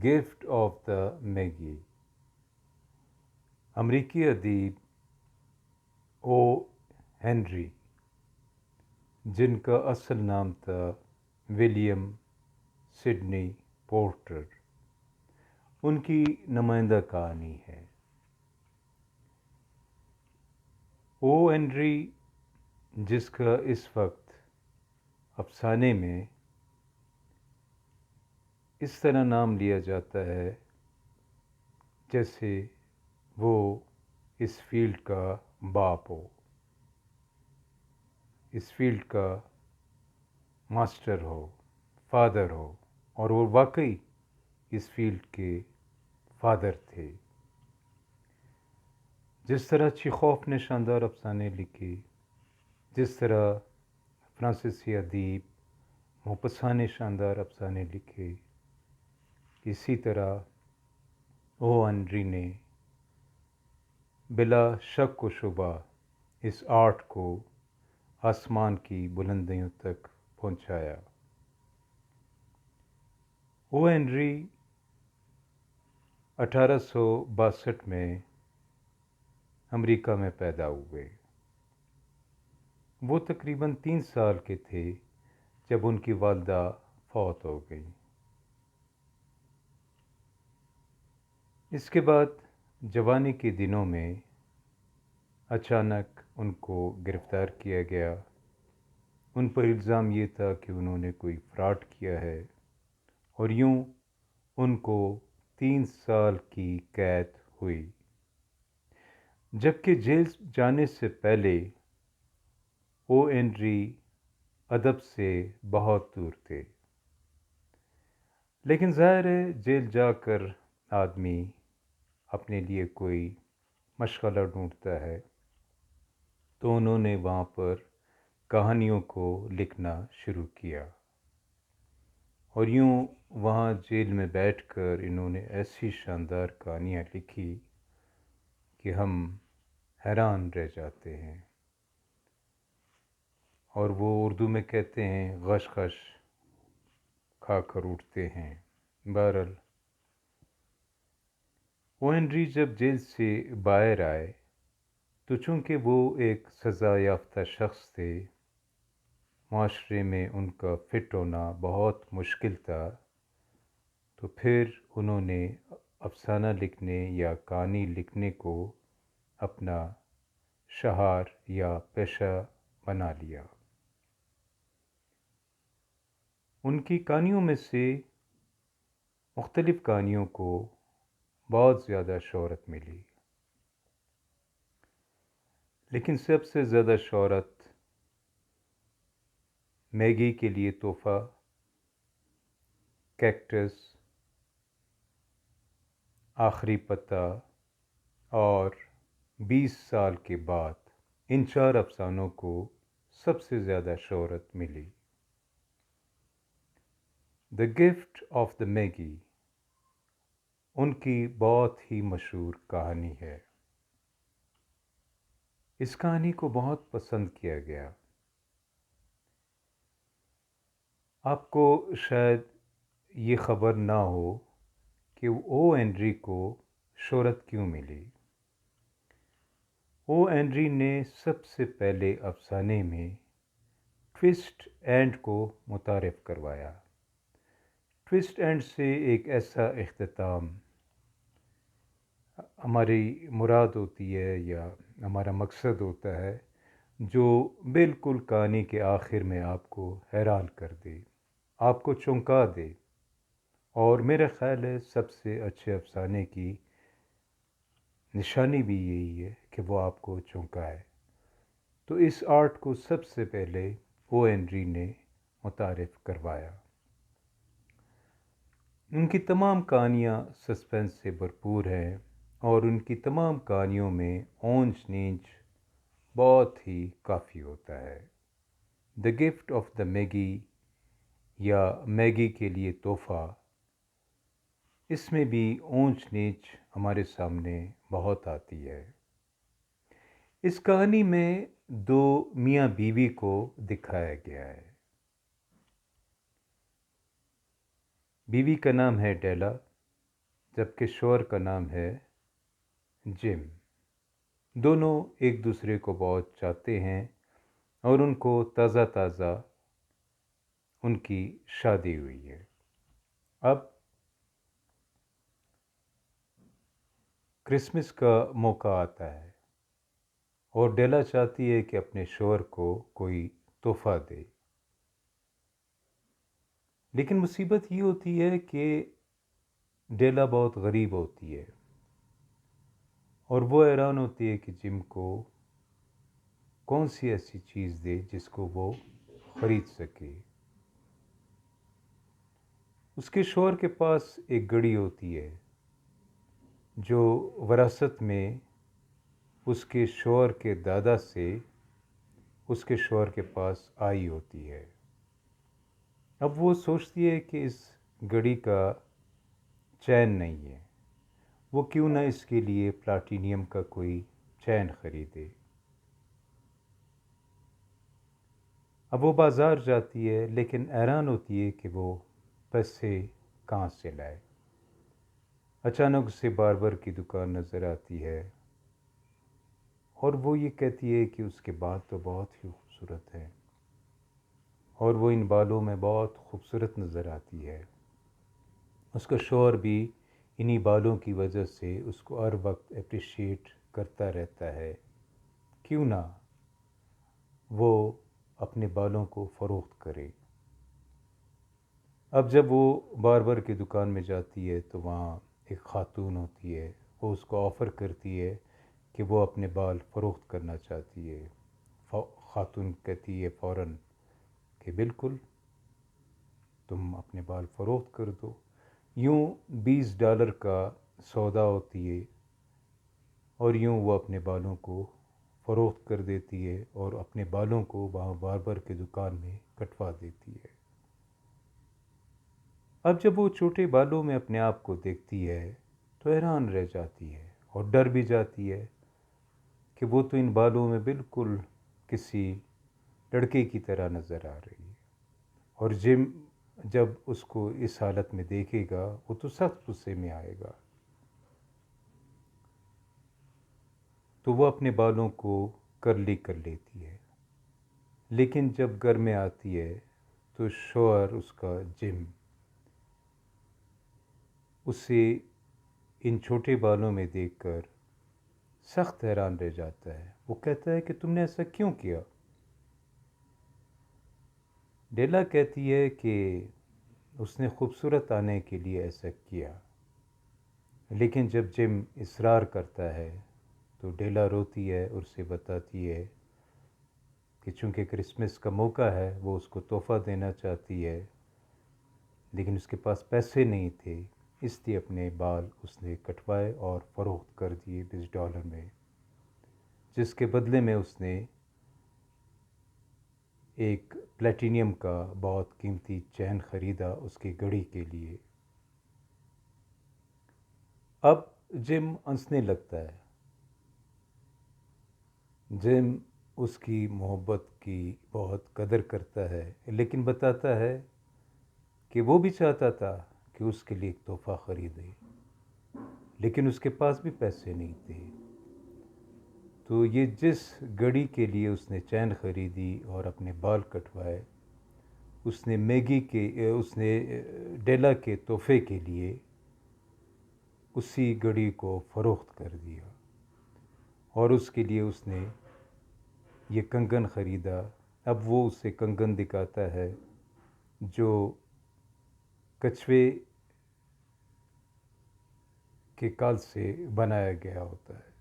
Gift of the Maggi. امریکی ادیب او Henry, جن کا اصل نام تھا ولیم سڈنی پورٹر، ان کی نمائندہ کہانی ہے۔ او ہنری، جس کا اس وقت افسانے میں اس طرح نام لیا جاتا ہے جیسے وہ اس فیلڈ کا باپ ہو، اس فیلڈ کا ماسٹر ہو، فادر ہو، اور وہ واقعی اس فیلڈ کے فادر تھے۔ جس طرح چیخوف نے شاندار افسانے لکھے، جس طرح فرانسیسی ادیب موپسا نے شاندار افسانے لکھے، اسی طرح او ہنری نے بلا شک و شبہ اس آرٹ کو آسمان کی بلندیوں تک پہنچایا۔ او ہنری 1862 میں امریکہ میں پیدا ہوئے۔ وہ تقریباً 3 سال کے تھے جب ان کی والدہ فوت ہو گئی۔ اس کے بعد جوانی کے دنوں میں اچانک ان کو گرفتار کیا گیا۔ ان پر الزام یہ تھا کہ انہوں نے کوئی فراڈ کیا ہے، اور یوں ان کو 3 سال کی قید ہوئی، جبکہ جیل جانے سے پہلے او ہنری ادب سے بہت دور تھے۔ لیکن ظاہر ہے جیل جا کر آدمی اپنے لیے کوئی مشغلہ ڈھونڈتا ہے، تو انہوں نے وہاں پر کہانیوں کو لکھنا شروع کیا، اور یوں وہاں جیل میں بیٹھ کر انہوں نے ایسی شاندار کہانیاں لکھی کہ ہم حیران رہ جاتے ہیں، اور وہ اردو میں کہتے ہیں غش غش کھا کر اٹھتے ہیں۔ بہرحال او ہنری جب جیل سے باہر آئے تو چونکہ وہ ایک سزا یافتہ شخص تھے، معاشرے میں ان کا فٹ ہونا بہت مشکل تھا، تو پھر انہوں نے افسانہ لکھنے یا کہانی لکھنے کو اپنا شہار یا پیشہ بنا لیا۔ ان کی کہانیوں میں سے مختلف کہانیوں کو بہت زیادہ شہرت ملی، لیکن سب سے زیادہ شہرت میگی کے لیے تحفہ، کیکٹس، آخری پتہ اور 20 سال کے بعد، ان 4 افسانوں کو سب سے زیادہ شہرت ملی۔ The gift of the Magi ان کی بہت ہی مشہور کہانی ہے۔ اس کہانی کو بہت پسند کیا گیا۔ آپ کو شاید یہ خبر نہ ہو کہ او ہنری کو شہرت کیوں ملی۔ او ہنری نے سب سے پہلے افسانے میں ٹوسٹ اینڈ کو متعارف کروایا۔ ٹوسٹ اینڈ سے ایک ایسا اختتام ہماری مراد ہوتی ہے یا ہمارا مقصد ہوتا ہے جو بالکل کہانی کے آخر میں آپ کو حیران کر دے، آپ کو چونکا دے، اور میرا خیال ہے سب سے اچھے افسانے کی نشانی بھی یہی ہے کہ وہ آپ کو چونکائے۔ تو اس آرٹ کو سب سے پہلے او ہنری نے متعارف کروایا۔ ان کی تمام کہانیاں سسپنس سے بھرپور ہیں، اور ان کی تمام کہانیوں میں اونچ نیچ بہت ہی کافی ہوتا ہے۔ دا گفٹ آف دا میگی یا میگی کے لیے تحفہ، اس میں بھی اونچ نیچ ہمارے سامنے بہت آتی ہے۔ اس کہانی میں 2 میاں بیوی کو دکھایا گیا ہے۔ بیوی کا نام ہے ڈیلا، جبکہ شوہر کا نام ہے جم۔ دونوں ایک دوسرے کو بہت چاہتے ہیں اور ان کو تازہ تازہ ان کی شادی ہوئی ہے۔ اب کرسمس کا موقع آتا ہے اور ڈیلا چاہتی ہے کہ اپنے شوہر کو کوئی تحفہ دے، لیکن مصیبت یہ ہوتی ہے کہ ڈیلا بہت غریب ہوتی ہے اور وہ حیران ہوتی ہے کہ جم کو کون سی ایسی چیز دے جس کو وہ خرید سکے۔ اس کے شوہر کے پاس ایک گھڑی ہوتی ہے جو وراثت میں اس کے شوہر کے دادا سے اس کے شوہر کے پاس آئی ہوتی ہے۔ اب وہ سوچتی ہے کہ اس گھڑی کا چین نہیں ہے، وہ کیوں نہ اس کے لیے پلاٹینیم کا کوئی چین خریدے۔ اب وہ بازار جاتی ہے لیکن حیران ہوتی ہے کہ وہ پیسے کہاں سے لائے۔ اچانک اسے باربر کی دکان نظر آتی ہے اور وہ یہ کہتی ہے کہ اس کے بال تو بہت ہی خوبصورت ہیں اور وہ ان بالوں میں بہت خوبصورت نظر آتی ہے۔ اس کا شوہر بھی انہی بالوں کی وجہ سے اس کو ہر وقت اپریشیٹ کرتا رہتا ہے، کیوں نہ وہ اپنے بالوں کو فروخت کرے۔ اب جب وہ باربر کی دکان میں جاتی ہے تو وہاں ایک خاتون ہوتی ہے، وہ اس کو آفر کرتی ہے کہ وہ اپنے بال فروخت کرنا چاہتی ہے۔ خاتون کہتی ہے فوراً کہ بالکل تم اپنے بال فروخت کر دو۔ یوں $20 کا سودا ہوتی ہے اور یوں وہ اپنے بالوں کو فروخت کر دیتی ہے اور اپنے بالوں کو وہاں باربر کی دکان میں کٹوا دیتی ہے۔ اب جب وہ چھوٹے بالوں میں اپنے آپ کو دیکھتی ہے تو حیران رہ جاتی ہے اور ڈر بھی جاتی ہے کہ وہ تو ان بالوں میں بالکل کسی لڑکے کی طرح نظر آ رہی ہے، اور جم جب اس کو اس حالت میں دیکھے گا وہ تو سخت غصے میں آئے گا، تو وہ اپنے بالوں کو کرلی کر لیتی ہے۔ لیکن جب گھر میں آتی ہے تو شوہر اس کا جم اسے ان چھوٹے بالوں میں دیکھ کر سخت حیران رہ جاتا ہے۔ وہ کہتا ہے کہ تم نے ایسا کیوں کیا؟ ڈیلا کہتی ہے کہ اس نے خوبصورت آنے کے لیے ایسا کیا، لیکن جب جم اصرار کرتا ہے تو ڈیلا روتی ہے اور اسے بتاتی ہے کہ چونکہ کرسمس کا موقع ہے وہ اس کو تحفہ دینا چاہتی ہے، لیکن اس کے پاس پیسے نہیں تھے، اس لیے اپنے بال اس نے کٹوائے اور فروخت کر دیے $20 میں، جس کے بدلے میں اس نے ایک پلیٹینیم کا بہت قیمتی چین خریدا اس کی گھڑی کے لیے۔ اب جم ہنسنے لگتا ہے۔ جم اس کی محبت کی بہت قدر کرتا ہے، لیکن بتاتا ہے کہ وہ بھی چاہتا تھا کہ اس کے لیے ایک تحفہ خریدے، لیکن اس کے پاس بھی پیسے نہیں تھے۔ تو یہ جس گھڑی کے لیے اس نے چین خریدی اور اپنے بال کٹوائے، اس نے ڈیلا کے تحفے کے لیے اسی گھڑی کو فروخت کر دیا، اور اس کے لیے اس نے یہ کنگن خریدا۔ اب وہ اسے کنگن دکھاتا ہے جو کچھوے کے کال سے بنایا گیا ہوتا ہے۔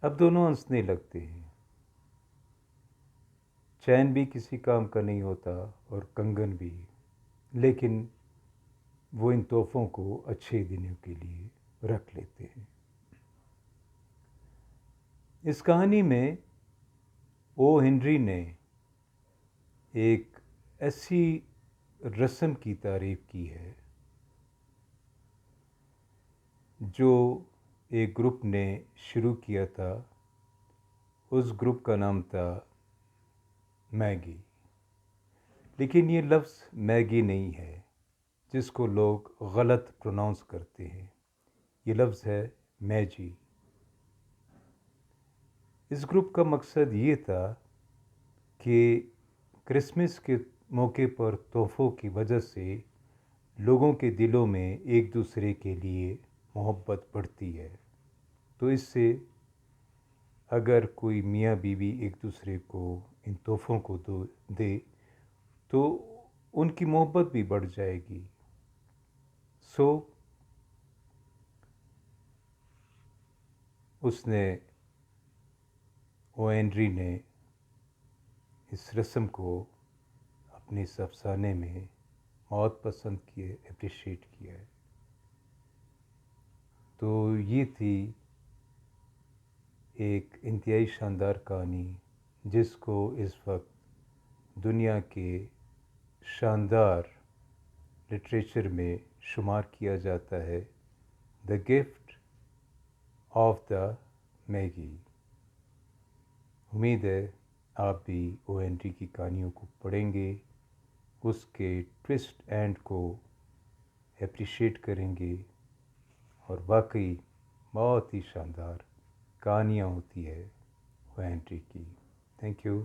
اب دونوں ہنسنے لگتے ہیں۔ چین بھی کسی کام کا نہیں ہوتا اور کنگن بھی، لیکن وہ ان تحفوں کو اچھے دنوں کے لیے رکھ لیتے ہیں۔ اس کہانی میں او ہنری نے ایک ایسی رسم کی تعریف کی ہے جو ایک گروپ نے شروع کیا تھا۔ اس گروپ کا نام تھا میگی، لیکن یہ لفظ میگی نہیں ہے، جس کو لوگ غلط پروناؤنس کرتے ہیں. یہ لفظ ہے میجی. اس گروپ کا مقصد یہ تھا کہ کرسمس کے موقع پر تحفوں کی وجہ سے لوگوں کے دلوں میں ایک دوسرے کے لیے محبت بڑھتی ہے. تو اس سے اگر کوئی میاں بیوی ایک دوسرے کو ان تحفوں کو دے تو ان کی محبت بھی بڑھ جائے گی. سو اس نے او ہینری نے اس رسم کو اپنے اس افسانے میں بہت پسند کیے، اپریشیٹ کیا ہے. تو یہ تھی ایک انتہائی شاندار کہانی جس کو اس وقت دنیا کے شاندار لٹریچر میں شمار کیا جاتا ہے، دا گفٹ آف دا میگی. امید ہے آپ بھی او ہینری کی کہانیوں کو پڑھیں گے، اس کے ٹوسٹ اینڈ کو اپریشیٹ کریں گے، اور واقعی بہت ہی شاندار کہانیاں ہوتی ہے او ہینری کی. Thank you.